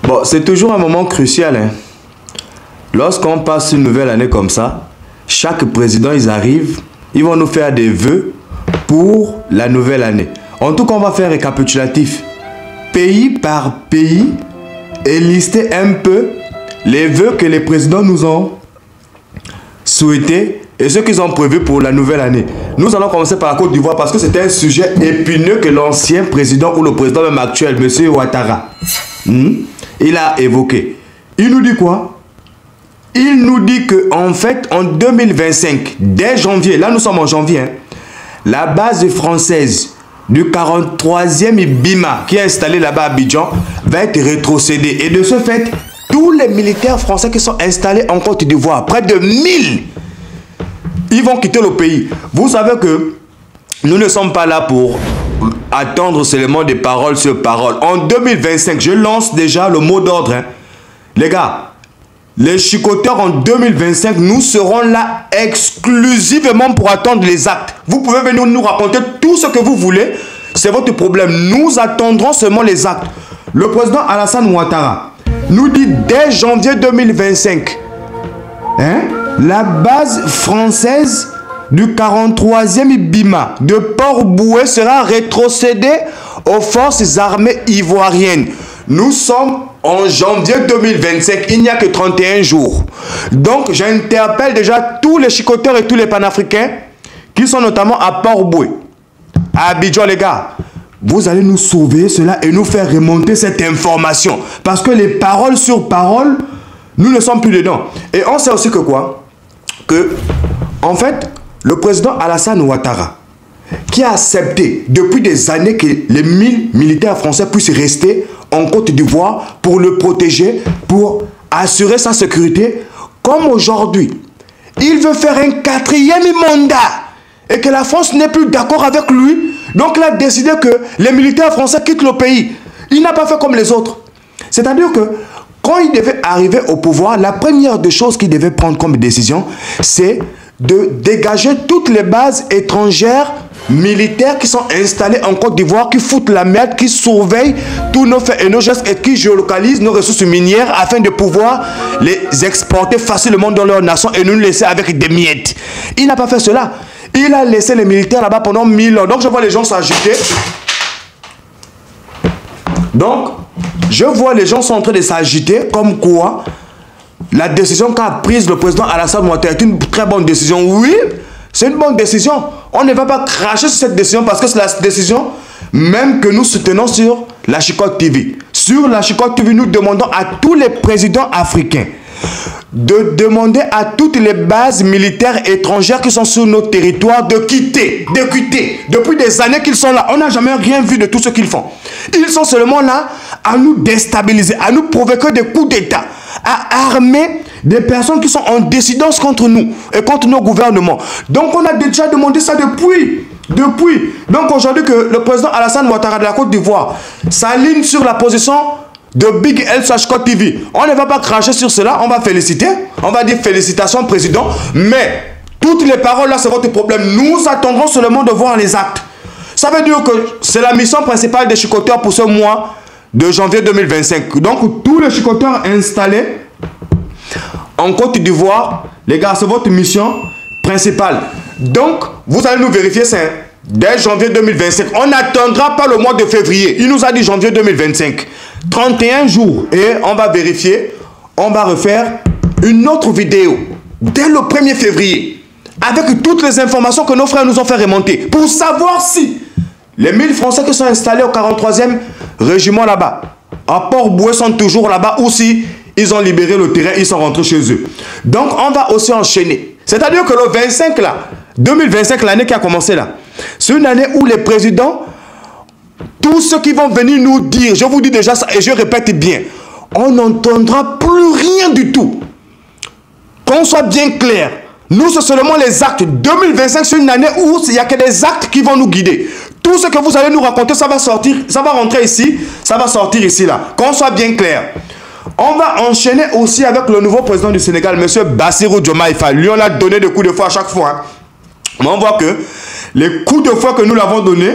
Bon, c'est toujours un moment crucial. Hein. Lorsqu'on passe une nouvelle année comme ça, chaque président, ils arrivent, ils vont nous faire des vœux pour la nouvelle année. En tout cas, on va faire un récapitulatif. Pays par pays et lister un peu les vœux que les présidents nous ont souhaités et ce qu'ils ont prévu pour la nouvelle année. Nous allons commencer par la Côte d'Ivoire parce que c'est un sujet épineux que l'ancien président ou le président même actuel, M. Ouattara, il a évoqué. Il nous dit quoi? Il nous dit que en fait, en 2025, dès janvier, là nous sommes en janvier, hein, la base française du 43e BIMA qui est installée là-bas à Abidjan va être rétrocédée. Et de ce fait, tous les militaires français qui sont installés en Côte d'Ivoire, près de 1000, ils vont quitter le pays. Vous savez que nous ne sommes pas là pour attendre seulement des paroles sur paroles. En 2025, je lance déjà le mot d'ordre. Hein. Les gars, les chicoteurs en 2025, nous serons là exclusivement pour attendre les actes. Vous pouvez venir nous raconter tout ce que vous voulez. C'est votre problème. Nous attendrons seulement les actes. Le président Alassane Ouattara nous dit dès janvier 2025, hein, la base française du 43e BIMA de Port-Bouët sera rétrocédée aux forces armées ivoiriennes. Nous sommes en janvier 2025, il n'y a que 31 jours. Donc, j'interpelle déjà tous les chicoteurs et tous les panafricains qui sont notamment à Port-Bouët, à Abidjan, les gars. Vous allez nous sauver cela et nous faire remonter cette information. Parce que les paroles sur paroles, nous ne sommes plus dedans. Et on sait aussi que quoi? Que, en fait, le président Alassane Ouattara, qui a accepté depuis des années que les 1000 militaires français puissent rester en Côte d'Ivoire pour le protéger, pour assurer sa sécurité, comme aujourd'hui, il veut faire un 4e mandat et que la France n'est plus d'accord avec lui. Donc il a décidé que les militaires français quittent le pays. Il n'a pas fait comme les autres. C'est-à-dire que quand il devait arriver au pouvoir, la première des choses qu'il devait prendre comme décision, c'est de dégager toutes les bases étrangères militaires qui sont installés en Côte d'Ivoire, qui foutent la merde, qui surveillent tous nos faits et nos gestes et qui géolocalisent nos ressources minières afin de pouvoir les exporter facilement dans leur nation et nous laisser avec des miettes. Il n'a pas fait cela. Il a laissé les militaires là-bas pendant 1000 ans. Donc je vois les gens s'agiter. Donc je vois les gens sont en train de s'agiter comme quoi la décision qu'a prise le président Alassane Ouattara est une très bonne décision. Oui, c'est une bonne décision. On ne va pas cracher sur cette décision parce que c'est la décision même que nous soutenons sur la Chicotte TV. Sur la Chicotte TV, nous demandons à tous les présidents africains de demander à toutes les bases militaires étrangères qui sont sur nos territoires de quitter. Depuis des années qu'ils sont là, on n'a jamais rien vu de tout ce qu'ils font. Ils sont seulement là à nous déstabiliser, à nous provoquer des coups d'État, à armer des personnes qui sont en dissidence contre nous et contre nos gouvernements. Donc on a déjà demandé ça depuis. Donc aujourd'hui que le président Alassane Ouattara de la Côte d'Ivoire s'aligne sur la position de Big L sur Chicotte TV. On ne va pas cracher sur cela, on va féliciter. On va dire félicitations président. Mais toutes les paroles là, c'est votre problème. Nous attendrons seulement de voir les actes. Ça veut dire que c'est la mission principale des chicoteurs pour ce mois de janvier 2025. Donc tous les chicoteurs installés en Côte d'Ivoire, les gars, c'est votre mission principale. Donc, vous allez nous vérifier ça dès janvier 2025. On n'attendra pas le mois de février. Il nous a dit janvier 2025. 31 jours. Et on va vérifier. On va refaire une autre vidéo dès le 1er février. Avec toutes les informations que nos frères nous ont fait remonter. Pour savoir si les 1000 Français qui sont installés au 43e régiment là-bas, à Port-Bouët, sont toujours là-bas ou si ils ont libéré le terrain, ils sont rentrés chez eux. Donc, on va aussi enchaîner. C'est-à-dire que le 25 là, 2025, l'année qui a commencé là, c'est une année où les présidents, tous ceux qui vont venir nous dire, je vous dis déjà ça et je répète bien, on n'entendra plus rien du tout. Qu'on soit bien clair. Nous, c'est seulement les actes. 2025, c'est une année où il n'y a que des actes qui vont nous guider. Tout ce que vous allez nous raconter, ça va sortir, ça va rentrer ici, ça va sortir ici là. Qu'on soit bien clair. On va enchaîner aussi avec le nouveau président du Sénégal, M. Bassirou Diomaye Faye. Lui, on l'a donné des coups de fouet à chaque fois. Mais on voit que les coups de fouet que nous l'avons donné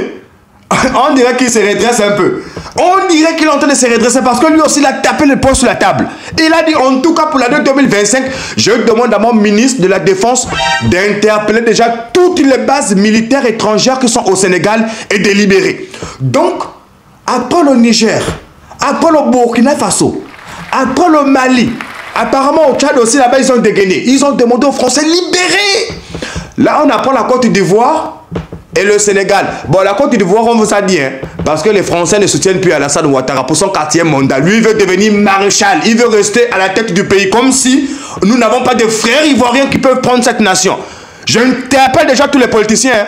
On dirait qu'il se redresse un peu. On dirait qu'il est en train de se redresser parce que lui aussi, il a tapé le poing sur la table. Il a dit, en tout cas pour l'année 2025, je demande à mon ministre de la Défense d'interpeller déjà toutes les bases militaires étrangères qui sont au Sénégal et de libérer. Donc, après le Niger, après le Burkina Faso, après le Mali, apparemment au Tchad aussi, là-bas, ils ont dégainé. Ils ont demandé aux Français libérer. Là, on apprend la Côte d'Ivoire et le Sénégal. Bon, la Côte d'Ivoire, on vous a dit, hein, parce que les Français ne soutiennent plus Alassane Ouattara pour son 4e mandat. Lui, il veut devenir maréchal. Il veut rester à la tête du pays, comme si nous n'avons pas de frères ivoiriens qui peuvent prendre cette nation. Je t'appelle déjà tous les politiciens, hein,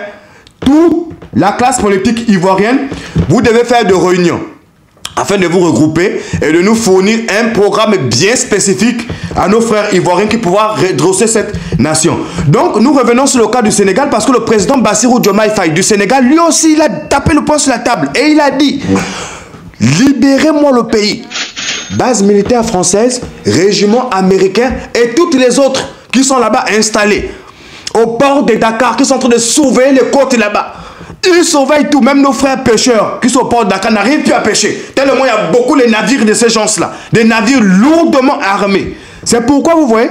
toute la classe politique ivoirienne, vous devez faire des réunions afin de vous regrouper et de nous fournir un programme bien spécifique à nos frères ivoiriens qui pourra redresser cette nation. Donc, nous revenons sur le cas du Sénégal parce que le président Bassirou Diomaye Faye du Sénégal, lui aussi, il a tapé le poing sur la table et il a dit « Libérez-moi le pays ». Base militaire française, régiment américain et toutes les autres qui sont là-bas installés au port de Dakar, qui sont en train de surveiller les côtes là-bas. Ils surveillent tout, même nos frères pêcheurs qui sont au port de Dakar n'arrivent plus à pêcher. Tellement il y a beaucoup les navires de ces gens-là, des navires lourdement armés. C'est pourquoi vous voyez,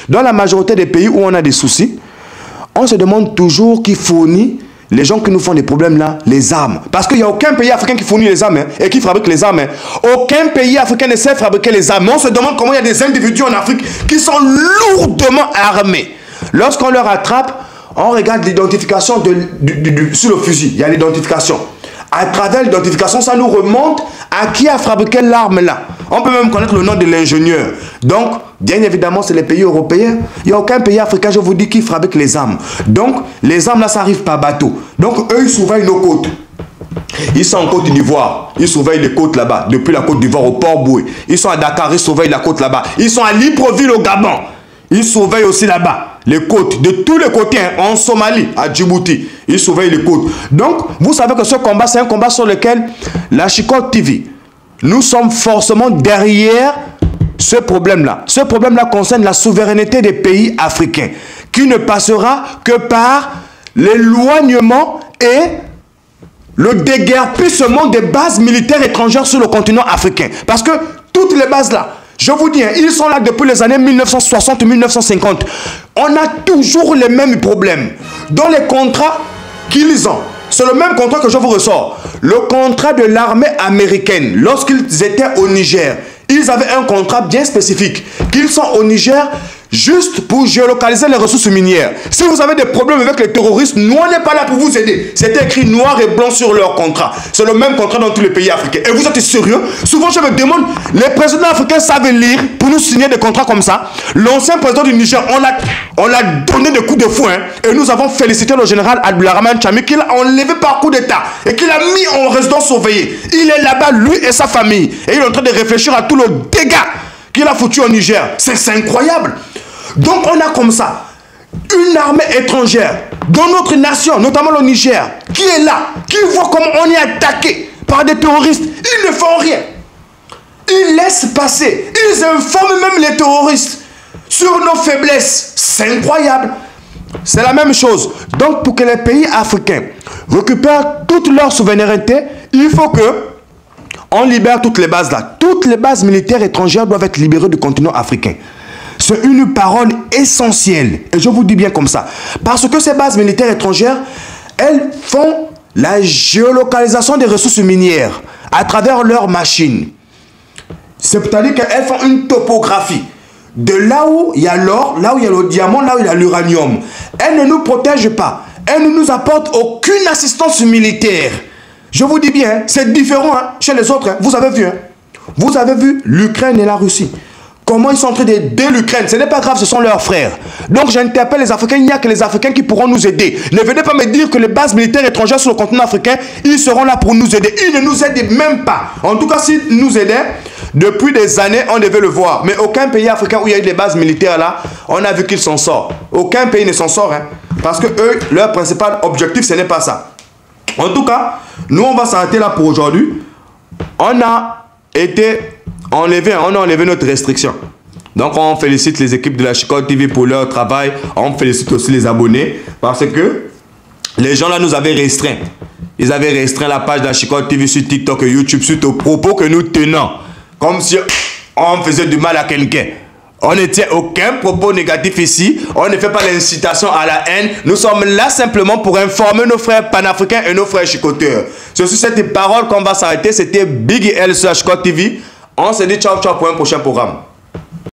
dans la majorité des pays où on a des soucis, on se demande toujours qui fournit les gens qui nous font des problèmes là, les armes. Parce qu'il n'y a aucun pays africain qui fournit les armes hein, et qui fabrique les armes. Hein. Aucun pays africain ne sait fabriquer les armes. Mais on se demande comment il y a des individus en Afrique qui sont lourdement armés. Lorsqu'on leur attrape, on regarde l'identification sur le fusil. Il y a l'identification. À travers l'identification, ça nous remonte à qui a fabriqué l'arme là. On peut même connaître le nom de l'ingénieur. Donc, bien évidemment, c'est les pays européens. Il n'y a aucun pays africain, je vous dis, qui fabrique les armes. Donc, les armes là, ça arrive par bateau. Donc, eux, ils surveillent nos côtes. Ils sont en Côte d'Ivoire. Ils surveillent les côtes là-bas. Depuis la Côte d'Ivoire au Port-Boué. Ils sont à Dakar, ils surveillent la côte là-bas. Ils sont à Libreville au Gabon. Ils surveillent aussi là-bas les côtes, de tous les côtés, hein, en Somalie, à Djibouti. Ils surveillent les côtes. Donc, vous savez que ce combat, c'est un combat sur lequel la Chicotte TV, nous sommes forcément derrière ce problème-là. Ce problème-là concerne la souveraineté des pays africains, qui ne passera que par l'éloignement et le déguerpissement des bases militaires étrangères sur le continent africain. Parce que toutes les bases là, je vous dis, hein, ils sont là depuis les années 1960-1950. On a toujours les mêmes problèmes. Dans les contrats qu'ils ont, c'est le même contrat que je vous ressors. Le contrat de l'armée américaine, lorsqu'ils étaient au Niger, ils avaient un contrat bien spécifique. Qu'ils sont au Niger juste pour géolocaliser les ressources minières. Si vous avez des problèmes avec les terroristes, nous on n'est pas là pour vous aider. C'est écrit noir et blanc sur leur contrat. C'est le même contrat dans tous les pays africains. Et vous êtes sérieux? Souvent je me demande, les présidents africains savent lire pour nous signer des contrats comme ça. L'ancien président du Niger, on l'a donné des coups de fouet. Hein, et nous avons félicité le général Abdoulrahman Tchami qu'il a enlevé par coup d'état et qu'il a mis en résidence surveillée. Il est là-bas, lui et sa famille. Et il est en train de réfléchir à tout le dégât qu'il a foutu au Niger. C'est incroyable. Donc on a comme ça une armée étrangère dans notre nation, notamment le Niger, qui est là, qui voit comment on est attaqué par des terroristes. Ils ne font rien. Ils laissent passer. Ils informent même les terroristes sur nos faiblesses. C'est incroyable. C'est la même chose. Donc pour que les pays africains récupèrent toute leur souveraineté, il faut que on libère toutes les bases là. Toutes les bases militaires étrangères doivent être libérées du continent africain. C'est une parole essentielle. Et je vous dis bien comme ça. Parce que ces bases militaires étrangères, elles font la géolocalisation des ressources minières à travers leurs machines. C'est-à-dire qu'elles font une topographie. De là où il y a l'or, là où il y a le diamant, là où il y a l'uranium. Elles ne nous protègent pas. Elles ne nous apportent aucune assistance militaire. Je vous dis bien, c'est différent hein, chez les autres. Hein. Vous avez vu. Hein. Vous avez vu l'Ukraine et la Russie. Comment ils sont en train d'aider l'Ukraine? Ce n'est pas grave, ce sont leurs frères. Donc j'interpelle les Africains, il n'y a que les Africains qui pourront nous aider. Ne venez pas me dire que les bases militaires étrangères sur le continent africain, ils seront là pour nous aider. Ils ne nous aident même pas. En tout cas, s'ils nous aidaient, depuis des années, on devait le voir. Mais aucun pays africain où il y a eu des bases militaires là, on a vu qu'ils s'en sortent. Aucun pays ne s'en sort. Hein, parce que eux, leur principal objectif, ce n'est pas ça. En tout cas, nous, on va s'arrêter là pour aujourd'hui. On a enlevé notre restriction. Donc on félicite les équipes de la Chicotte TV pour leur travail. On félicite aussi les abonnés parce que les gens là nous avaient restreint. Ils avaient restreint la page d'Achicot TV sur TikTok et YouTube suite aux propos que nous tenons. Comme si on faisait du mal à quelqu'un. On ne tient aucun propos négatif ici. On ne fait pas l'incitation à la haine. Nous sommes là simplement pour informer nos frères panafricains et nos frères chicoteurs. C'est sur cette parole qu'on va s'arrêter. C'était Biggie L sur Achicot TV. On se dit ciao ciao pour un prochain programme.